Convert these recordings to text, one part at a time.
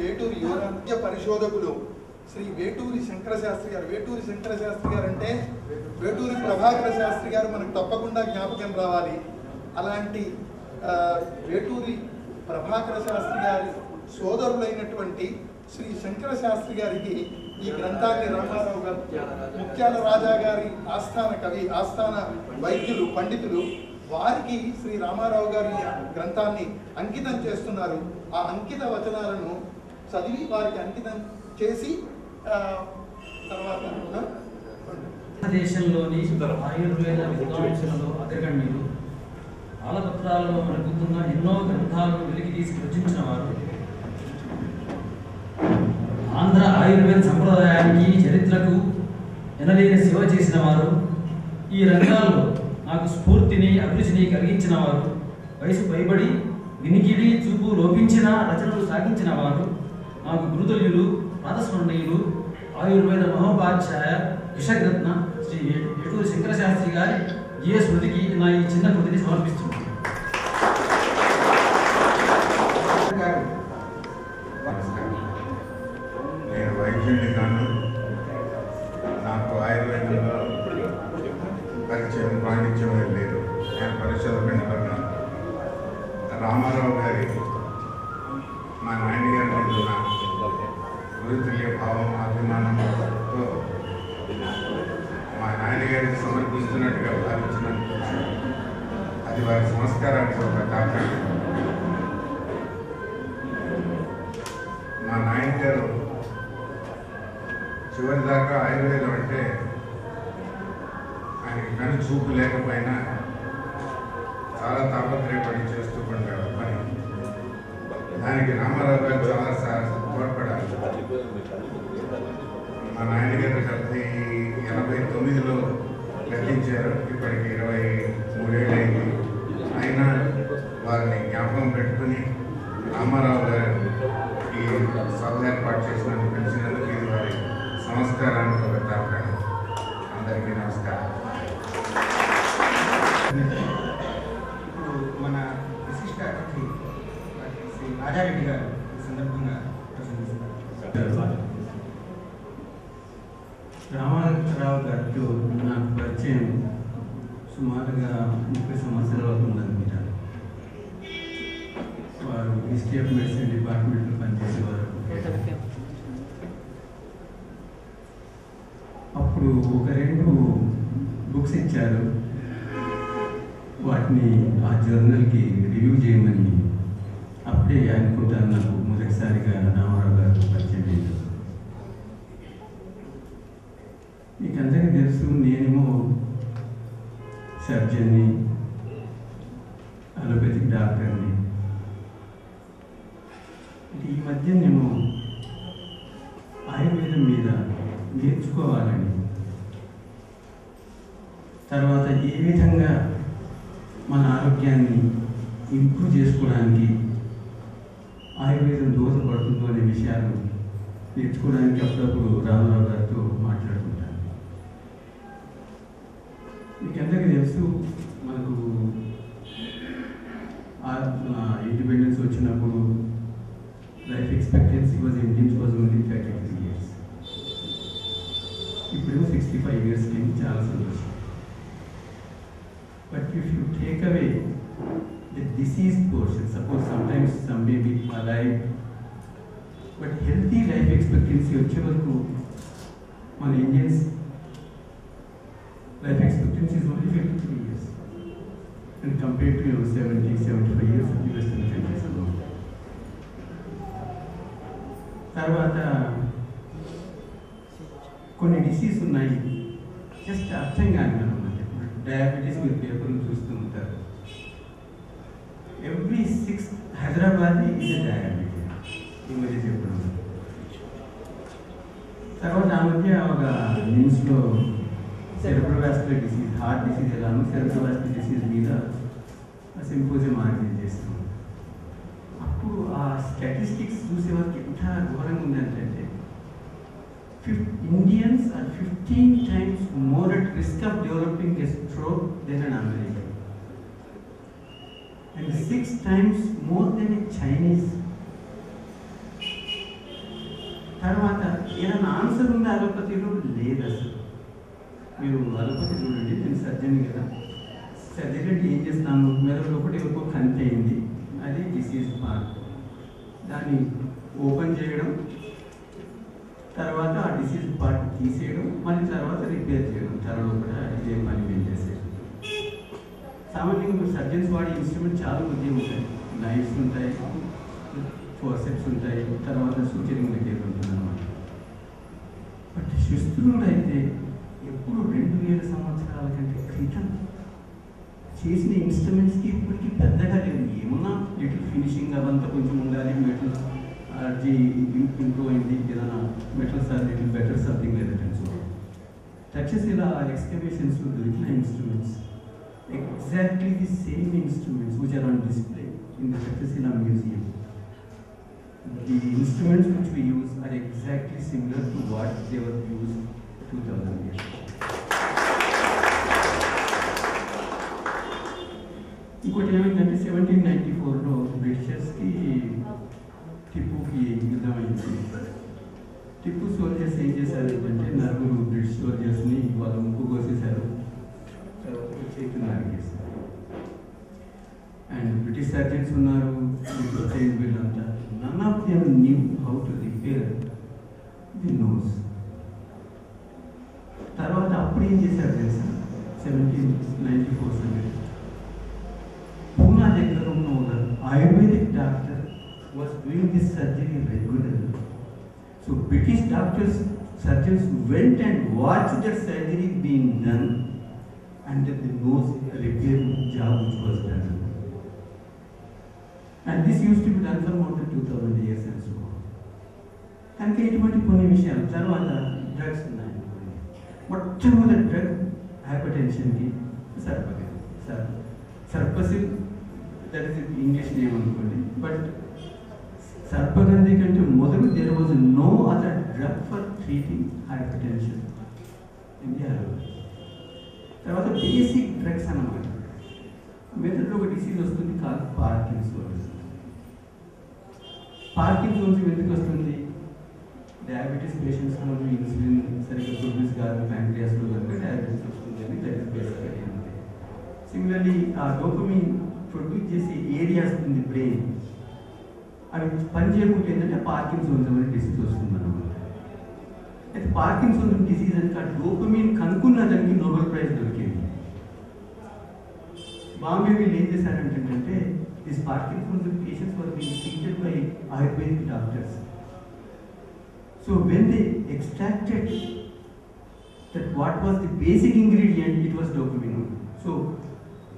వేటూరి యువరాజ్య పరిశోధకులు శ్రీ వేటూరి శంకర శాస్త్రి గారు. వేటూరి శంకర శాస్త్రి గారు అంటే వేటూరి ప్రభాకర శాస్త్రి గారు మనకు తప్పకుండా జ్ఞాపకం రావాలి. అలాంటి వేటూరి ప్రభాకర శాస్త్రి గారి సోదరులైనటువంటి శ్రీ శంకర శాస్త్రి గారికి ఈ గ్రంథాన్ని రామారావు గారు, ముత్యాల రాజా గారి ఆస్థాన కవి, ఆస్థాన వైద్యులు, పండితులు, వారికి శ్రీ రామారావు గారి గ్రంథాన్ని అంకితం చేస్తున్నారు. ఆ అంకిత వచనాలను చదివి వారికి అంకితం చేసి తర్వాత దేశంలోని ఆయుర్వేద విద్వాంసులలో అగ్రగణ్యులు, ఆలపత్రాలలో నలుగుతున్న ఎన్నో గ్రంథాలను వెలికి తీసి రచించిన వారు, ఆంధ్ర ఆయుర్వేద సంప్రదాయానికి, చరిత్రకు ఎనలేని సేవ చేసిన వారు, ఈ రంగాల్లో నాకు స్ఫూర్తిని, అభిరుచిని కలిగించిన వారు, వయసు పైబడి వినికిడి చూపు లోపించిన రచనలు సాగించిన వారు, నాకు గురుతుల్యులు, పాదస్మరణీయులు, ఆయుర్వేద మహోపాధ్యాయ విషగ్రత్న శ్రీ వేటూరి శంకర శాస్త్రి గారి జీవ స్మృతికి నా ఈ చిన్న కృతిని సమర్పిస్తున్నాను. నేను వైద్యుడిని కాను, నాకు ఆయుర్వేదంలో పరిచయం పాండిత్యం లేదు. నేను పరిశోధకుడిని కాను. రామారావు గారి మా నాయన గారి మీద ఉన్న గురుతుల్య భావం, అభిమానంతో మా నాయనగారికి సమర్పిస్తున్నట్టుగా భావించినందుకు అది వారి సంస్కారానికి ఒక తాకండి. మా నాయనగారు చివరి దాకా ఆయుర్వేదం అంటే ఆయనకి కను చూపు లేకపోయినా చాలా తాపత్రయపడి చేస్తూ ఉండేవారు పని. దానికి రామారావు గారు చాలా తోడ్పడాలి. మా నాయనగారు 1989లో గతించారు. ఇప్పటికి 23 ఏళ్ళైంది. అయినా వారిని జ్ఞాపకం పెట్టుకుని రామారావు గారు ఈ సభ ఏర్పాటు చేసినందుకు, పిలిచినందుకు ఇది వారి సంస్కారానికి ఒక తాకండి. అందరికీ నమస్కారం. మన విశిష్ట అతిథి శ్రీ రాజారెడ్డి గారు ఈ సందర్భంగా ప్రసంగిస్తారు. రామారావు గారితో నాకు పరిచయం సుమారుగా 30 సంవత్సరాలు అవుతుందనుకుంటాను. వారు హిస్టరీ ఆఫ్ మెడిసిన్ డిపార్ట్మెంట్లో పనిచేసేవారు. అప్పుడు ఒక 2 బుక్స్ ఇచ్చారు. వాటిని ఆ జర్నల్కి రివ్యూ చేయమని అప్పుడే అనుకుంటాను నాకు మొదటిసారిగా రామారావు గారు పరిచయం చేశారు. మీకు అందరికీ తెలుసు, నేనేమో సర్జన్ని, అలోపతిక్ డాక్టర్ని. ఈ మధ్య నేను ఆయుర్వేదం మీద నేర్చుకోవాలని, తర్వాత ఏ విధంగా మన ఆరోగ్యాన్ని ఇంప్రూవ్ చేసుకోవడానికి ఆయుర్వేదం దోహదపడుతుందో అనే విషయాలు నేర్చుకోవడానికి అప్పుడప్పుడు రామారావు గారితో మాట్లాడుకుంటాను. మీకు అందరికీ తెలుసు, మనకు ఇండిపెండెన్స్ వచ్చినప్పుడు life expectancy Indians was only 33 years. ఇప్పుడేమో 65 years కి చాలా సంతోషం. But if you take away the disease portion, suppose sometimes some may be alive, but healthy life expectancy వచ్చే వరకు మన Indians life expectancy is only 53 years and compared to 70-75 years of the Western countries alone. తర్వాత కొన్ని disease ఉన్నాయి, just అర్థం కాని అనమాట. Diabetes మీరు పేపర్లు చూస్తూ ఉంటారు. Every 6th Hyderabad is diabetes, ఈ మధ్య చెప్పడం. తర్వాత ఆ మధ్య ఒక న్యూస్లో సెరెబ్రోవాస్కులర్ డిసీజ్, హార్ట్ డిసీజ్ ఎలానో సెరెబ్రోవాస్కులర్ డిసీజ్ మీద సింపోజియం ఆర్గనైజ్ చేస్తున్నాం. అప్పుడు ఆ స్టాటిస్టిక్స్ చూసేవారికి ఎంత ఘోరంగా ఉందంటే, Indians are 15 times more at risk of developing a stroke than an American, and 6 times more than a Chinese. తర్వాత ఏదైనా ఆన్సర్ ఉందా అలోపతిలో? లేదు అసలు. మీరు అలోపతి చూడండి, నేను సర్జన్ కదా, సర్జరీ అంటే ఏం చేస్తాను, మెదడు ఒకటి ఒక కంటి అయింది, అది డిసీజ్ పార్ట్, దాన్ని ఓపెన్ చేయడం, తర్వాత ఆ డిసీజ్ పార్ట్ తీసేయడం, మళ్ళీ తర్వాత రిపేర్ చేయడం, తర్వాత కూడా ఇదే పని మేము చేసేది. సామాన్యంగా సర్జన్స్ వాడే ఇన్స్ట్రుమెంట్ చాలా కొద్దిగా ఉంటాయి, నైఫ్స్ ఉంటాయి, ఫోర్సెప్స్ ఉంటాయి, తర్వాత సూచరింగ్ మెటీరియల్ ఉంటుంది అన్నమాట. బట్ శస్త్రుడు అయితే ఎప్పుడు 2000 సంవత్సరాల కంటే క్రితం చేసిన ఇన్స్ట్రుమెంట్స్కి ఇప్పటికీ పెద్దగా లేదు. ఏమన్నా లిటిల్ ఫినిషింగ్ అవంతా కొంచెం ఉండాలి, మెటల్ ఇంప్రూవ్ అయింది, ఏదైనా metals are little better something లేదంటే. సో తక్షశిల ఎక్స్కవేషన్స్ దొరికిన instruments exactly the same instruments which are on display in the Takshashila Museum. The instruments which we use are exactly similar to what they were used 2000 years ago. ఇంకోటి ఏమైందంటే 1794లో బ్రిటిషర్స్కి టిప్పుకి యుద్ధమైంది. Tipu soldiers ఏం చేశారు అంటే నలుగురు British సోల్జర్స్ని వాళ్ళు ముక్కు కోసేశారు, చేతులు నరికేశారు. అండ్ బ్రిటిష్ సర్జన్స్ ఉన్నారు, బ్రిటిష్ బిల్ అంతా, none of them knew how to repair the nose. తర్వాత అప్పుడు ఏం చేశారు తెలుసా, 1794 సంగతి, పూనా దగ్గర ఉన్న ఒక ayurvedic doctor was doing this surgery regularly. So British doctors, surgeons went and watched that surgery being done and the nose repair job which was done. And this used to be done for more than 2000 years and so on. కనుక ఇటువంటి కొన్ని విషయాలు. తర్వాత drugs ఉన్నాయి. మొట్టమొదటి drug హైపర్ టెన్షన్కి Serpasil, that is English name అనుకోండి. బట్ సర్పగంధి కంటే మొదలు there was no other drug for treating hypertension ఇండియాలో. తర్వాత బేసిక్ డ్రగ్స్ అన్నమాట. మెదడులో ఒక డిసీజ్ వస్తుంది కాదు పార్కిన్సోన్స్. పార్కిన్సోన్స్ ఎందుకు వస్తుంది? డయాబెటీస్ పేషెంట్స్లో ఇన్సులిన్ సరిగ్గా ప్రొడ్యూస్ కాదు, ప్యాంక్రియాస్లో కనుక డయాబెటీస్ వస్తుంది అని దట్ ఈస్ బేసిక్ అంతే. సిమిలర్లీ ఆ డోపమిన్ ప్రొడ్యూస్ చేసే ఏరియాస్ ఉంది బ్రెయిన్, అవి పని చేయకుంటే ఏంటంటే పార్కిన్సోన్స్ అనే డిసీజ్ వస్తుంది అన్నమాట. అయితే పార్కిన్సన్స్ డిసీజ్ అంటే ఆ డోపమిన్ కనుక్కున్న దానికి నోబెల్ ప్రైజ్ దొరికింది. బాంబే వీళ్ళు ఏం చేశారంటే this Parkinson's patients were being treated by Ayurvedic doctors. So when they extracted that what was the basic ingredient, it was dopamine. So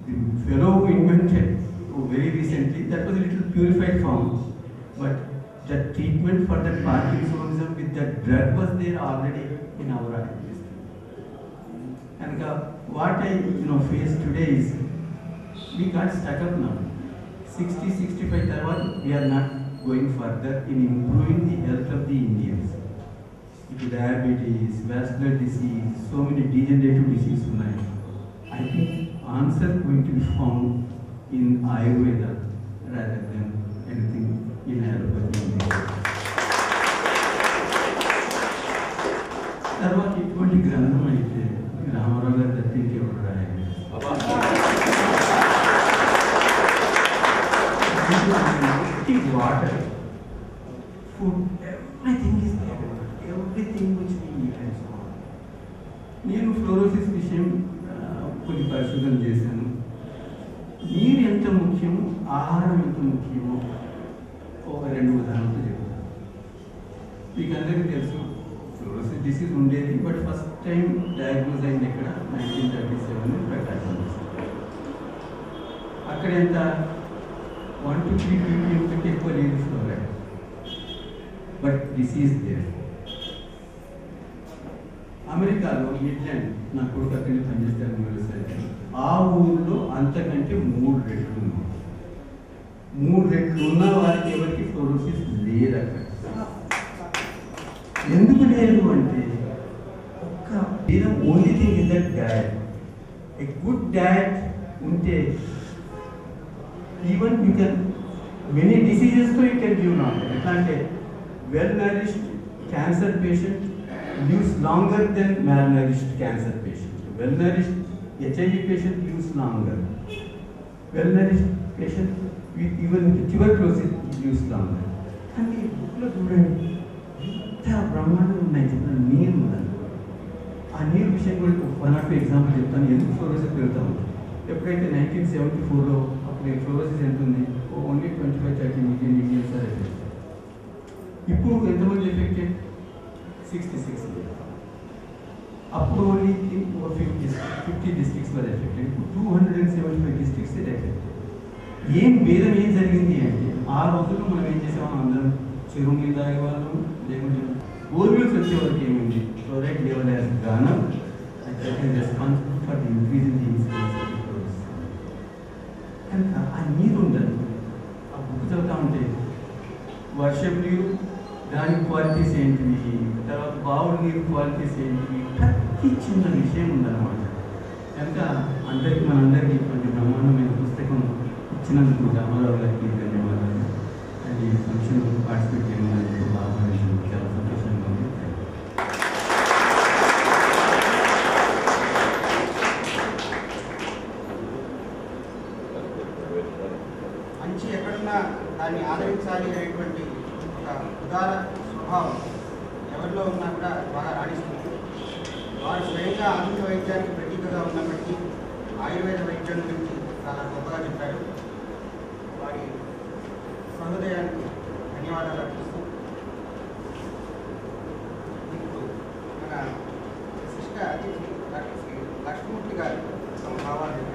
the fellow who invented very recently that was little purified form, but the treatment for that Parkinsonism with that drug was there already in our eyes. And what I face today is we got stuck up now. 60-65 tarvat we are not going further in improving the health of the Indians. Diabetes, vascular disease, so many degenerative diseases ఉన్నాయి. I think answer going to be found in Ayurveda rather than anything in allopathy. తర్వాత ఇటువంటి గ్రంథం అయితే రామారావు గారు తప్పించి ఎవరు రాయాలి? Water, food, everything is everything which we eat and so on. నేను ఫ్లోరోసిస్ విషయం కొన్ని పరిశోధన చేశాను. నీరు ఎంత ముఖ్యమో, ఆహారం ఎంత ముఖ్యమో ఒక 2 ఉదాహరణలు చెప్తాను. మీకు అందరికీ తెలుసు ఫ్లోరోసిస్ డిసీజ్ ఉండేది, బట్ ఫస్ట్ టైం డయాగ్నోజ్ అయింది ఇక్కడ 1937 ప్రకాశం. అక్కడ ఎంత 1 to 3 ppm కంటే ఎక్కువ లేదు ఫ్లోరైడ్, బట్ డిసీజ్ దేర్. అమెరికాలో మిడ్లాండ్, నా కొడుకు అక్కడికి పనిచేస్తారు యూనివర్సిటీ, ఆ ఊరిలో అంతకంటే 3 రెట్లు ఉంది. 3 రెట్లు ఉన్న వారికి ఎవరికి ఫ్లోరోసిస్ లేదు అక్కడ. ఎందుకు లేదు అంటే only thing is that diet. A good diet ఉంటే ఈవెన్ యూ కెన్ మెనీ డిసీజెస్తో యూ కెన్ గివ్ నాట్. ఎట్లా అంటే well nourished cancer patient lives longer than malnourished cancer patient. Well-nourished HIV patient lives longer. Well-nourished patient with even tuberculosis lives longer. And ఈ బుక్లో చూడండి ఎంత బ్రహ్మాండం ఉన్నాయి చెప్పిన నీరు ఉందని. ఆ నీరు విషయం కూడా వన్ ఆఫ్ ఎగ్జాంపుల్ చెప్తాను. ఎందుకు ఫ్లోరోసిస్ పెడతాము? ఎప్పుడైతే 1974లో అప్పుడు ఫ్లోరోసిస్ ఎంత ఉంది? Only 25-30 million Indians are affected. ఇప్పుడు ఎంతమంది ఎఫెక్టెడ్? 66 million. అప్పుడు ఓన్లీ 50 డిస్ట్రిక్ట్స్ వర్ ఎఫెక్టెడ్. ఇప్పుడు 275 డిస్ట్రిక్ట్స్ ఎఫెక్టెడ్. ఏం భేదం ఏం జరిగింది అంటే ఆ రోజుల్లో మనం ఏం చేసామో అందరం చెరువు మీద తాగేవాళ్ళం, లేకుంటే బోర్వెల్స్ వచ్చేవరకు ఏమైంది? Fluoride level has gone up and that is responsible for the increase in the incidence of fluorosis. కనుక ఆ నీరు ఉండదు. ఆ బుక్ చదువుతా ఉంటే వర్షపు నీరు దాని క్వాలిటీస్ ఏంటివి, తర్వాత బావుడు నీరు క్వాలిటీస్ ఏంటివి, ప్రతి చిన్న విషయం ఉందన్నమాట. కనుక అందరికీ మనందరికీ ఇటువంటి బ్రహ్మాండమైన పుస్తకం ఇచ్చినందుకు రామారావు గారికి ధన్యవాదాలు. అండ్ ఈ ఫంక్షన్ పార్టిసిపేట్ చేయడానికి బాగా చాలా సంతోషంగా ఉంది. మంచి ఎక్కడున్నా దాన్ని ఆదరించాలి అనేటువంటి ఒక ఉదార స్వభావం ఎవరిలో ఉన్నా కూడా బాగా రాణిస్తుంది. వారు స్వయంగా ఆధునిక వైద్యానికి ప్రతీకగా ఉన్నప్పటికీ ఆయుర్వేద వైద్యం గురించి చాలా గొప్పగా చెప్పారు. వారి సహృదయానికి ధన్యవాదాలు అర్పిస్తూ ఇప్పుడు మన విశిష్ట అతిథి డాక్టర్ శ్రీ లక్ష్మూర్తి గారు తమ భావాలు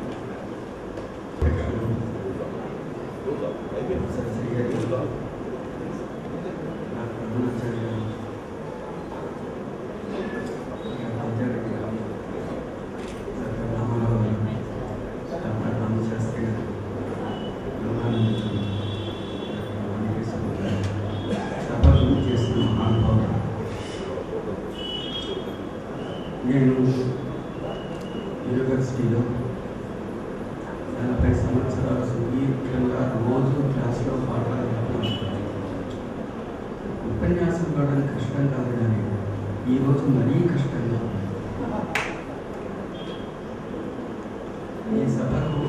నేను యూనివర్సిటీలో 40 సంవత్సరాలు సుదీర్ఘంగా రోజు క్లాస్లో పాఠాలు ఉపన్యాసం కావడం కష్టం కాదు, కానీ ఈరోజు మరీ కష్టంగా ఈ సభకు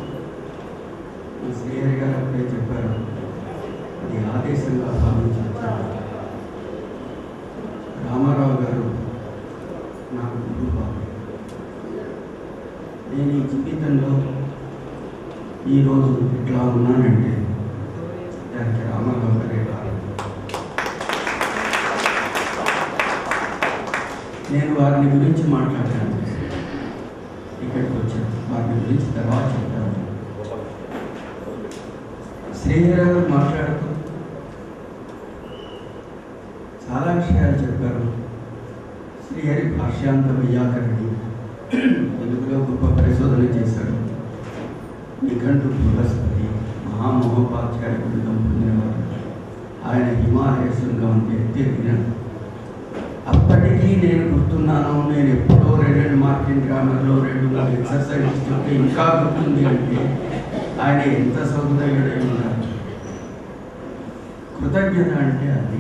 ఈ శ్రీహరి గారు అప్పుడే చెప్పారు, అది ఆదేశంగా భావించారు. రామారావు గారు నాకు గురువు. నేను ఈ జీవితంలో ఈరోజు ఇట్లా ఉన్నానంటే దానికి రామారావు గారే కారణం. నేను వారిని గురించి మాట్లాడాను, ఇక్కడికి వచ్చాను, వారిని గురించి తర్వాత చెప్తాను. శ్రీహరి గారు మాట్లాడుతూ చాలా విషయాలు చెప్పారు. శ్రీహరి భాష్యాంత వైయాకరణి తెలుగులో గొప్ప పరిశోధన చేశాడు. నిఘంటు బృహస్పతి మహామహోపాధ్యాయ బృందం పొందినవాడు. ఆయన హిమాలయ శృంగం ఎత్తినాడు. అప్పటికీ నేను గుర్తున్నాను. నేను ఎప్పుడో 2 మార్కింగ్ గ్రామర్లో 2 ఎక్సర్సైజ్ చెప్తే ఇంకా గుర్తుంది అంటే ఆయన ఎంత సౌకర్యుడై ఉన్నారు. కృతజ్ఞత అంటే అది.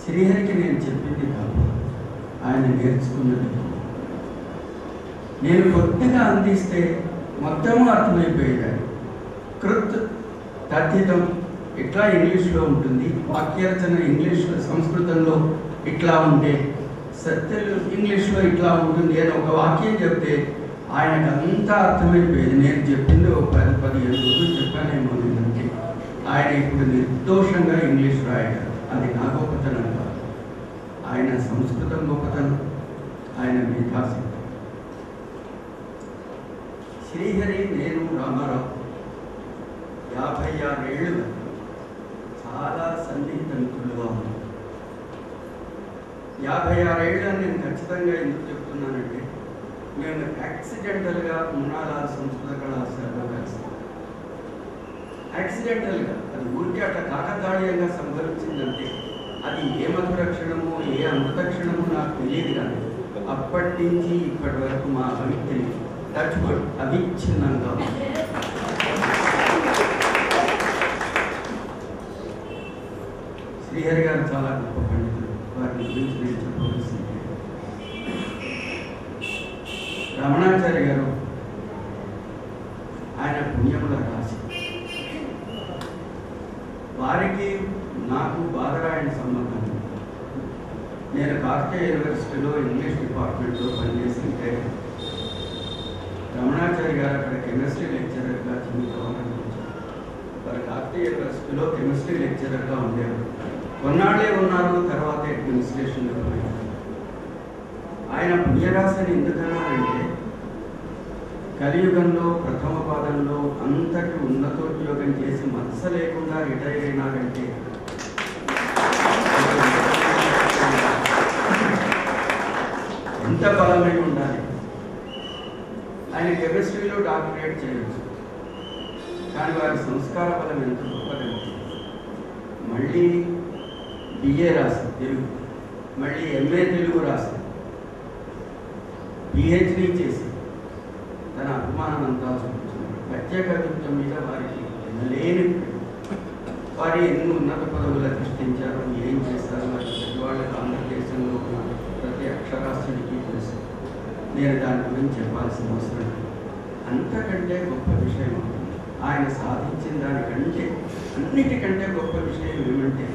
శ్రీహరికి నేను చెప్పింది కాదు, ఆయన నేర్చుకున్నది. నేను కొద్దిగా అందిస్తే మొత్తము అర్థమైపోయేదాన్ని. కృత్ తథితం ఇట్లా ఇంగ్లీష్లో ఉంటుంది, వాక్యరచన ఇంగ్లీష్లో సంస్కృతంలో ఇట్లా ఉంటే సత్యలు ఇంగ్లీష్లో ఇట్లా ఉంటుంది అని ఒక వాక్యం చెప్తే ఆయనకు అంతా అర్థమైపోయేది. నేను చెప్పింది ఒక 10-15 రోజులు చెప్పానేమో. అంటే ఆయన ఇప్పుడు నిర్దోషంగా ఇంగ్లీష్ రాయగలరు. అది నా గొప్పతనం కాదు, ఆయన సంస్కృతం గొప్పతనం, ఆయన మేధాశక్తి. శ్రీహరి, నేను, రామారావు 56 ఏళ్ళు చాలా సన్నిహిత మిత్రులుగా ఉన్నాం. 56 ఏళ్ళు నేను ఖచ్చితంగా ఎందుకు చెప్తున్నానంటే, మేము యాక్సిడెంటల్గా మునాల సంస్కృత కళాశాలలో కలిసి, యాక్సిడెంటల్గా, అది ఊరికే అట్లా కాకతాళీయంగా సంభవించిందంటే అది ఏ మధురక్షణమో ఏ అమృతక్షణమో నాకు తెలియదు. కానీ అప్పటి నుంచి ఇప్పటి వరకు మా అవిక్తి టచ్బడ్ అవిచ్ఛిన్నంగా శ్రీహరి గారు చాలా గొప్ప పండితులు. వారిని గురించి నేను చెప్పవలసింది రమణాచార్య గారు ఆయన పుణ్యముల రాశి. వారికి నాకు బాదరాయణ సంబంధం. నేను కాకతీయ యూనివర్సిటీలో ఇంగ్లీష్ డిపార్ట్మెంట్లో పనిచేస్తుంటే రమణాచార్య గారు అక్కడ కెమిస్ట్రీ లెక్చరర్గా చిన్నవారనిపించారు. వారు కాకతీయ యూనివర్సిటీలో కెమిస్ట్రీ లెక్చరర్గా ఉండేవారు. కొన్నాళ్ళే ఉన్నారు, తర్వాత అడ్మినిస్ట్రేషన్లో పోయారు. ఆయన పుణ్యరాశిని ఎందుకన్నారంటే కలియుగంలో ప్రథమ పాదంలో అంతటి ఉన్నతోద్యోగం చేసి మత్స లేకుండా రిటైర్ అయినారంటే ఎంత బలమై ఉండాలి. ఆయన కెమిస్ట్రీలో డాక్టరేట్ చేయవచ్చు, కానీ వారి సంస్కార బలం ఎంత గొప్పదంటే మళ్ళీ బిఏ రాశారు తెలుగు, మళ్ళీ ఎంఏ తెలుగు రాశారు, పిహెచ్డీ చేసి తన అభిమానం అంతా చూపించారు. ప్రత్యేకత్వం మీద వారికి లేని వారి ఎన్ని ఉన్నత పదవులు అధిష్ఠించారు, ఏం చేశారు, వారి వాళ్ళకి ఆంధ్రదేశంలో ఉన్న ప్రతి అక్షరాస్యుడికి తెలుసు. నేను దాని గురించి చెప్పాల్సిన అవసరం లేదు. అంతకంటే గొప్ప విషయం ఆయన సాధించిన దానికంటే అన్నిటికంటే గొప్ప విషయం ఏమంటే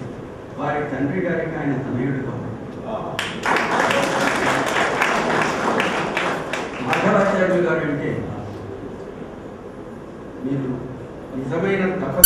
వారి తండ్రి గారికి ఆయన తనయుడు కావాలి. మాధవాచార్యులు గారు అంటే మీరు నిజమైన తప